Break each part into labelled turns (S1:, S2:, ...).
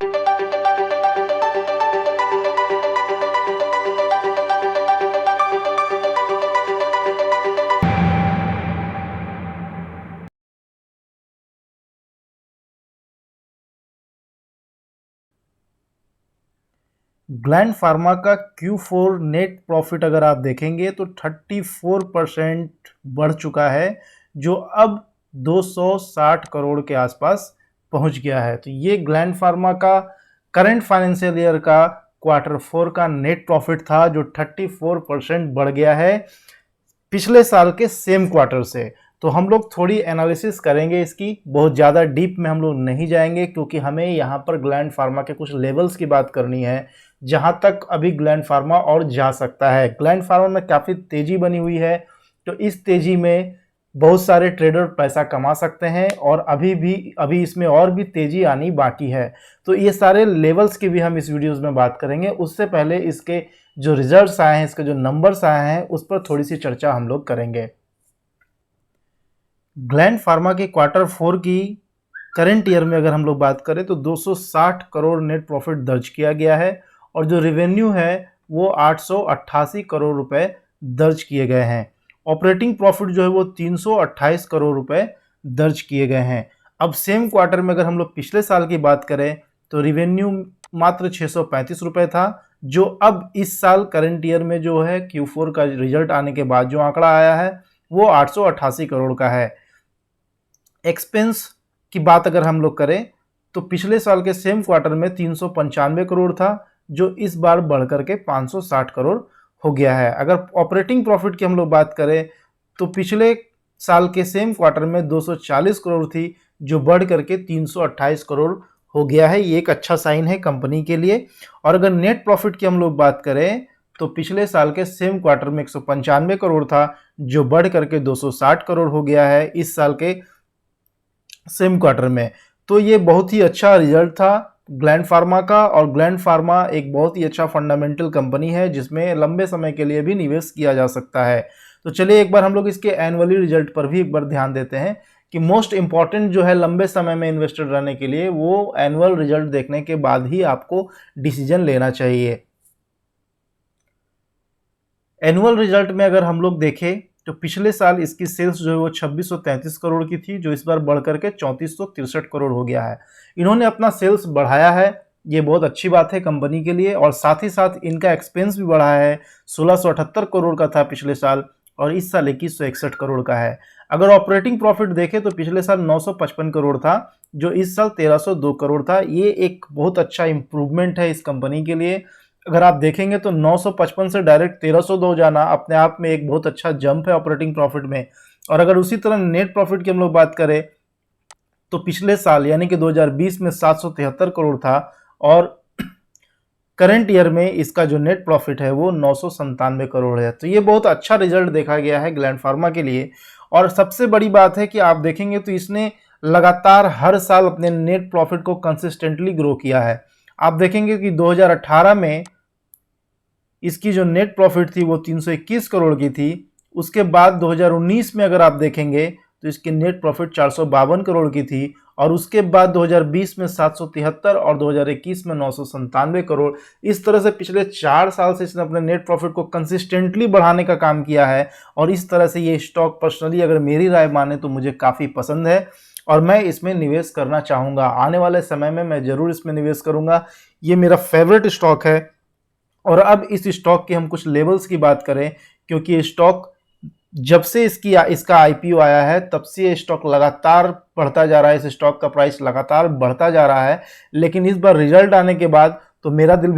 S1: Gland pharma का Q4 net profit अगर आप देखेंगे तो 34% बढ़ चुका है, जो अब 260 करोड़ के आसपास पहुंच गया है। तो ये ग्लैंड फार्मा का करंट फाइनेंशियल ईयर का Q4 का नेट प्रॉफिट था, जो 34% बढ़ गया है पिछले साल के सेम क्वार्टर से। तो हम लोग थोड़ी एनालिसिस करेंगे इसकी, बहुत ज़्यादा डीप में हम लोग नहीं जाएंगे, क्योंकि हमें यहाँ पर ग्लैंड फार्मा के कुछ लेवल्स की बात करनी है जहाँ तक अभी ग्लैंड फार्मा और जा सकता है। ग्लैंड फार्मा में काफ़ी तेज़ी बनी हुई है, तो इस तेज़ी में बहुत सारे ट्रेडर पैसा कमा सकते हैं और अभी इसमें और भी तेज़ी आनी बाकी है। तो ये सारे लेवल्स की भी हम इस वीडियोज़ में बात करेंगे। उससे पहले इसके जो रिजल्ट्स आए हैं, इसके जो नंबर्स आए हैं, उस पर थोड़ी सी चर्चा हम लोग करेंगे। ग्लैंड फार्मा के Q4 की करंट ईयर में अगर हम लोग बात करें तो 260 करोड़ नेट प्रॉफिट दर्ज किया गया है और जो रेवेन्यू है वो 888 करोड़ रुपए दर्ज किए गए हैं। ऑपरेटिंग प्रॉफिट जो है वो 328 करोड़ रुपए दर्ज किए गए हैं। अब सेम क्वार्टर में अगर हम लोग पिछले साल की बात करें तो रेवेन्यू मात्र 635 रुपए था, जो अब इस साल करंट ईयर में जो है Q4 का रिजल्ट आने के बाद जो आंकड़ा आया है वो 888 करोड़ का है। एक्सपेंस की बात अगर हम लोग करें तो पिछले साल के सेम क्वार्टर में 395 करोड़ था, जो इस बार बढ़कर के 560 करोड़ हो गया है। अगर ऑपरेटिंग प्रॉफिट की हम लोग बात करें तो पिछले साल के सेम क्वार्टर में 240 करोड़ थी, जो बढ़ करके 328 करोड़ हो गया है। ये एक अच्छा साइन है कंपनी के लिए। और अगर नेट प्रॉफिट की हम लोग बात करें तो पिछले साल के सेम क्वार्टर में 195 करोड़ था, जो बढ़ करके 260 करोड़ हो गया है इस साल के सेम क्वार्टर में। तो ये बहुत ही अच्छा रिजल्ट था ग्लैंड फार्मा का, और ग्लैंड फार्मा एक बहुत ही अच्छा फंडामेंटल कंपनी है जिसमें लंबे समय के लिए भी निवेश किया जा सकता है। तो चलिए एक बार हम लोग इसके एनुअली रिजल्ट पर भी एक बार ध्यान देते हैं कि मोस्ट इंपॉर्टेंट जो है लंबे समय में इन्वेस्टेड रहने के लिए, वो एनुअल रिजल्ट देखने के बाद ही आपको डिसीजन लेना चाहिए। एनुअल रिजल्ट में अगर हम लोग देखें तो पिछले साल इसकी सेल्स जो है वो 2633 करोड़ की थी, जो इस बार बढ़कर के 3463 करोड़ हो गया है। इन्होंने अपना सेल्स बढ़ाया है, ये बहुत अच्छी बात है कंपनी के लिए, और साथ ही साथ इनका एक्सपेंस भी बढ़ा है। 1678 करोड़ का था पिछले साल और इस साल 2161 करोड़ का है। अगर ऑपरेटिंग प्रॉफिट देखें तो पिछले साल 955 करोड़ था, जो इस साल 1302 करोड़ था। ये एक बहुत अच्छा इंप्रूवमेंट है इस कंपनी के लिए। अगर आप देखेंगे तो 955 से डायरेक्ट 1302 जाना अपने आप में एक बहुत अच्छा जंप है ऑपरेटिंग प्रॉफिट में। और अगर उसी तरह नेट प्रॉफिट की हम लोग बात करें तो पिछले साल यानी कि 2020 में 773 करोड़ था और करंट ईयर में इसका जो नेट प्रॉफिट है वो 997 करोड़ है। तो ये बहुत अच्छा रिजल्ट देखा गया है ग्लैंड फार्मा के लिए। और सबसे बड़ी बात है कि आप देखेंगे तो इसने लगातार हर साल अपने नेट प्रॉफिट को कंसिस्टेंटली ग्रो किया है। आप देखेंगे कि 2018 में इसकी जो नेट प्रॉफिट थी वो 321 करोड़ की थी। उसके बाद 2019 में अगर आप देखेंगे तो इसकी नेट प्रॉफिट 452 करोड़ की थी, और उसके बाद 2020 में 773 और 2021 में 997 करोड़। इस तरह से पिछले 4 साल से इसने अपने नेट प्रॉफिट को कंसिस्टेंटली बढ़ाने का काम किया है, और इस तरह से ये स्टॉक पर्सनली अगर मेरी राय माने तो मुझे काफ़ी पसंद है और मैं इसमें निवेश करना चाहूँगा। आने वाले समय में मैं ज़रूर इसमें निवेश करूँगा। ये मेरा फेवरेट स्टॉक है। और अब इस स्टॉक के हम कुछ लेवल्स की बात करें, क्योंकि ये स्टॉक जब से इसका आईपीओ आया है तब से ये स्टॉक लगातार बढ़ता जा रहा है। इस स्टॉक का प्राइस लगातार बढ़ता जा रहा है, लेकिन इस बार रिजल्ट आने के बाद तो मेरा दिल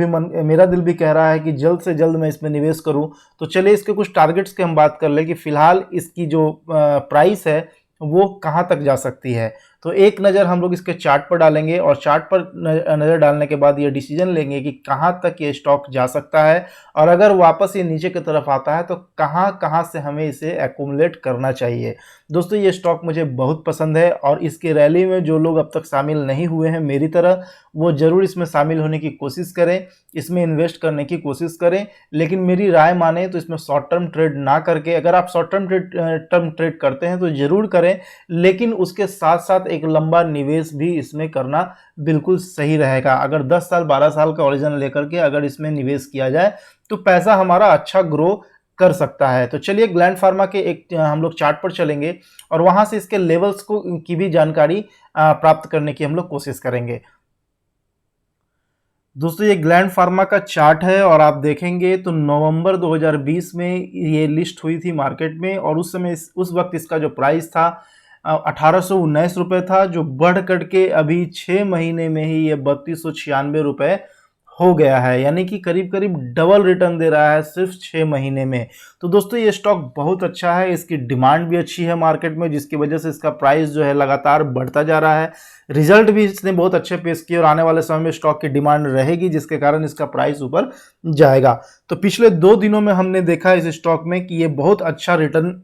S1: भी कह रहा है कि जल्द से जल्द मैं इसमें निवेश करूं। तो चलिए इसके कुछ टारगेट्स की हम बात कर लें कि फिलहाल इसकी जो प्राइस है वो कहाँ तक जा सकती है। तो एक नज़र हम लोग इसके चार्ट पर डालेंगे और चार्ट पर नज़र डालने के बाद ये डिसीजन लेंगे कि कहाँ तक ये स्टॉक जा सकता है, और अगर वापस ये नीचे की तरफ आता है तो कहाँ कहाँ से हमें इसे एक्यूमुलेट करना चाहिए। दोस्तों ये स्टॉक मुझे बहुत पसंद है और इसके रैली में जो लोग अब तक शामिल नहीं हुए हैं मेरी तरह, वो ज़रूर इसमें शामिल होने की कोशिश करें, इसमें इन्वेस्ट करने की कोशिश करें। लेकिन मेरी राय माने तो इसमें शॉर्ट टर्म ट्रेड ना करके, अगर आप शॉर्ट टर्म ट्रेड करते हैं तो ज़रूर करें, लेकिन उसके साथ-साथ एक लंबा निवेश भी इसमें करना बिल्कुल सही रहेगा। अगर 10 साल 12 साल का ओरिजिन लेकर के अगर इसमें निवेश किया जाए तो पैसा हमारा अच्छा ग्रो कर सकता है। तो चलिए ग्लैंड फार्मा के एक हम लोग चार्ट पर चलेंगे और वहां से इसके लेवल्स को की भी जानकारी प्राप्त करने की हम लोग कोशिश करेंगे। दोस्तों ये ग्लैंड फार्मा का चार्ट है और आप देखेंगे तो नवंबर 2020 में ये लिस्ट हुई थी मार्केट में और उस समय उस वक्त इसका जो प्राइस था 1819 रुपये था, जो बढ़ करके अभी 6 महीने में ही ये 3296 रुपये हो गया है, यानी कि करीब करीब डबल रिटर्न दे रहा है सिर्फ 6 महीने में। तो दोस्तों ये स्टॉक बहुत अच्छा है, इसकी डिमांड भी अच्छी है मार्केट में, जिसकी वजह से इसका प्राइस जो है लगातार बढ़ता जा रहा है। रिजल्ट भी इसने बहुत अच्छे पेश किए और आने वाले समय में स्टॉक की डिमांड रहेगी, जिसके कारण इसका प्राइस ऊपर जाएगा। तो पिछले 2 दिनों में हमने देखा इस स्टॉक में कि ये बहुत अच्छा रिटर्न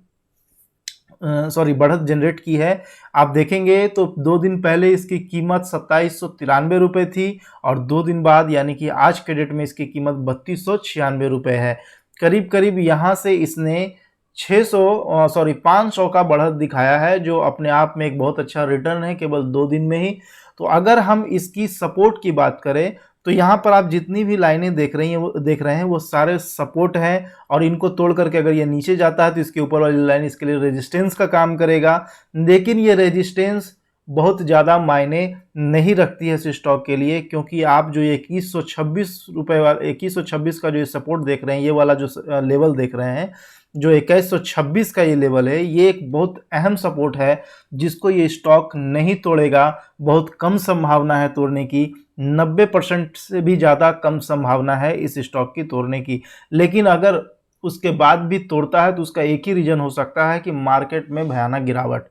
S1: बढ़त जनरेट की है। आप देखेंगे तो 2 दिन पहले इसकी कीमत 2793 रुपये थी और 2 दिन बाद यानी कि आज के डेट में इसकी कीमत 3296 रुपये है। करीब करीब यहाँ से इसने 500 का बढ़त दिखाया है, जो अपने आप में एक बहुत अच्छा रिटर्न है केवल 2 दिन में ही। तो अगर हम इसकी सपोर्ट की बात करें तो यहाँ पर आप जितनी भी लाइनें देख रहे हैं वो सारे सपोर्ट हैं और इनको तोड़ करके अगर ये नीचे जाता है तो इसके ऊपर वाली लाइन इसके लिए रेजिस्टेंस का काम करेगा। लेकिन ये रेजिस्टेंस बहुत ज़्यादा मायने नहीं रखती है इस स्टॉक के लिए, क्योंकि आप जो ये 2126 रुपये वाला 2126 का जो ये सपोर्ट देख रहे हैं, ये वाला जो लेवल देख रहे हैं, जो 2126 का ये लेवल है, ये एक बहुत अहम सपोर्ट है जिसको ये स्टॉक नहीं तोड़ेगा। बहुत कम संभावना है तोड़ने की, 90% से भी ज़्यादा कम संभावना है इस स्टॉक की तोड़ने की। लेकिन अगर उसके बाद भी तोड़ता है तो उसका एक ही रीज़न हो सकता है कि मार्केट में भयानक गिरावट।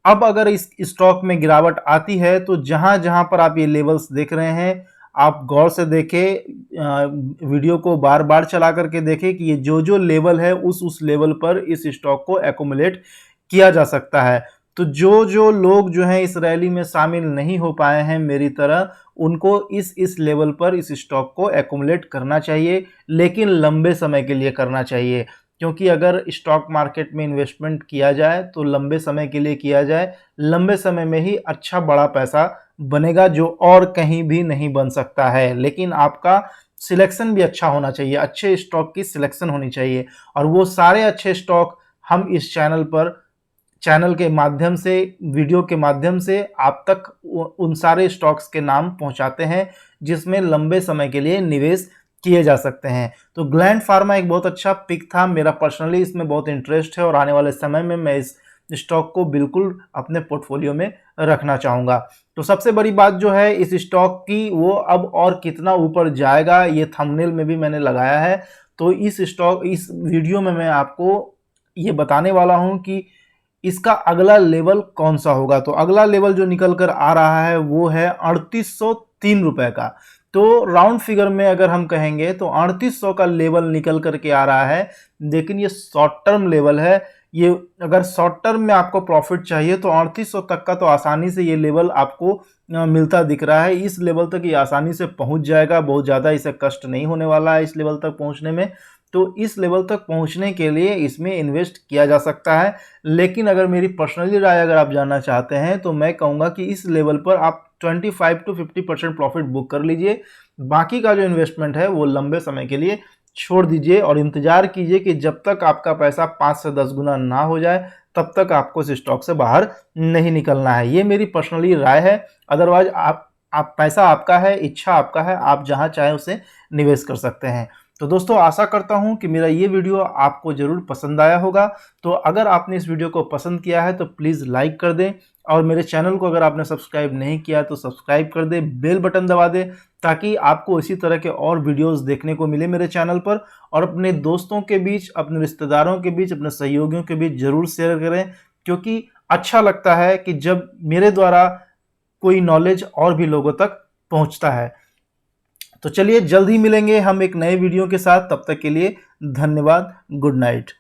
S1: अब अगर इस स्टॉक में गिरावट आती है तो जहां जहां पर आप ये लेवल्स देख रहे हैं, आप गौर से देखें, वीडियो को बार बार चला करके देखें कि ये जो जो लेवल है उस लेवल पर इस स्टॉक को एक्युमुलेट किया जा सकता है। तो जो जो लोग जो हैं इस रैली में शामिल नहीं हो पाए हैं मेरी तरह, उनको इस लेवल पर इस स्टॉक को एक्युमुलेट करना चाहिए, लेकिन लंबे समय के लिए करना चाहिए। क्योंकि अगर स्टॉक मार्केट में इन्वेस्टमेंट किया जाए तो लंबे समय के लिए किया जाए, लंबे समय में ही अच्छा बड़ा पैसा बनेगा, जो और कहीं भी नहीं बन सकता है। लेकिन आपका सिलेक्शन भी अच्छा होना चाहिए, अच्छे स्टॉक की सिलेक्शन होनी चाहिए और वो सारे अच्छे स्टॉक हम इस चैनल के माध्यम से, वीडियो के माध्यम से आप तक उन सारे स्टॉक्स के नाम पहुंचाते हैं जिसमें लंबे समय के लिए निवेश किए जा सकते हैं। तो ग्लैंड फार्मा एक बहुत अच्छा पिक था, मेरा पर्सनली इसमें बहुत इंटरेस्ट है और आने वाले समय में मैं इस स्टॉक को बिल्कुल अपने पोर्टफोलियो में रखना चाहूँगा। तो सबसे बड़ी बात जो है इस स्टॉक की, वो अब और कितना ऊपर जाएगा ये थंबनेल में भी मैंने लगाया है। तो इस वीडियो में मैं आपको ये बताने वाला हूँ कि इसका अगला लेवल कौन सा होगा। तो अगला लेवल जो निकल कर आ रहा है वो है 3803 रुपये का। तो राउंड फिगर में अगर हम कहेंगे तो 3800 का लेवल निकल करके आ रहा है, लेकिन ये शॉर्ट टर्म लेवल है। ये अगर शॉर्ट टर्म में आपको प्रॉफिट चाहिए तो 3800 तक का तो आसानी से ये लेवल आपको मिलता दिख रहा है। इस लेवल तक ये आसानी से पहुंच जाएगा, बहुत ज़्यादा इसे कष्ट नहीं होने वाला है इस लेवल तक पहुंचने में। तो इस लेवल तक पहुंचने के लिए इसमें इन्वेस्ट किया जा सकता है। लेकिन अगर मेरी पर्सनली राय अगर आप जानना चाहते हैं तो मैं कहूँगा कि इस लेवल पर आप 25 to 50% प्रॉफिट बुक कर लीजिए। बाकी का जो इन्वेस्टमेंट है वो लंबे समय के लिए छोड़ दीजिए और इंतजार कीजिए कि जब तक आपका पैसा 5 से 10 गुना ना हो जाए तब तक आपको इस स्टॉक से बाहर नहीं निकलना है। ये मेरी पर्सनली राय है। अदरवाइज आप पैसा आपका है, इच्छा आपका है, आप जहां चाहे उसे निवेश कर सकते हैं। तो दोस्तों आशा करता हूं कि मेरा ये वीडियो आपको ज़रूर पसंद आया होगा। तो अगर आपने इस वीडियो को पसंद किया है तो प्लीज़ लाइक कर दें और मेरे चैनल को अगर आपने सब्सक्राइब नहीं किया तो सब्सक्राइब कर दें, बेल बटन दबा दें ताकि आपको इसी तरह के और वीडियोस देखने को मिले मेरे चैनल पर। और अपने दोस्तों के बीच, अपने रिश्तेदारों के बीच, अपने सहयोगियों के बीच ज़रूर शेयर करें, क्योंकि अच्छा लगता है कि जब मेरे द्वारा कोई नॉलेज और भी लोगों तक पहुंचता है। तो चलिए जल्द ही मिलेंगे हम एक नए वीडियो के साथ, तब तक के लिए धन्यवाद, गुड नाइट।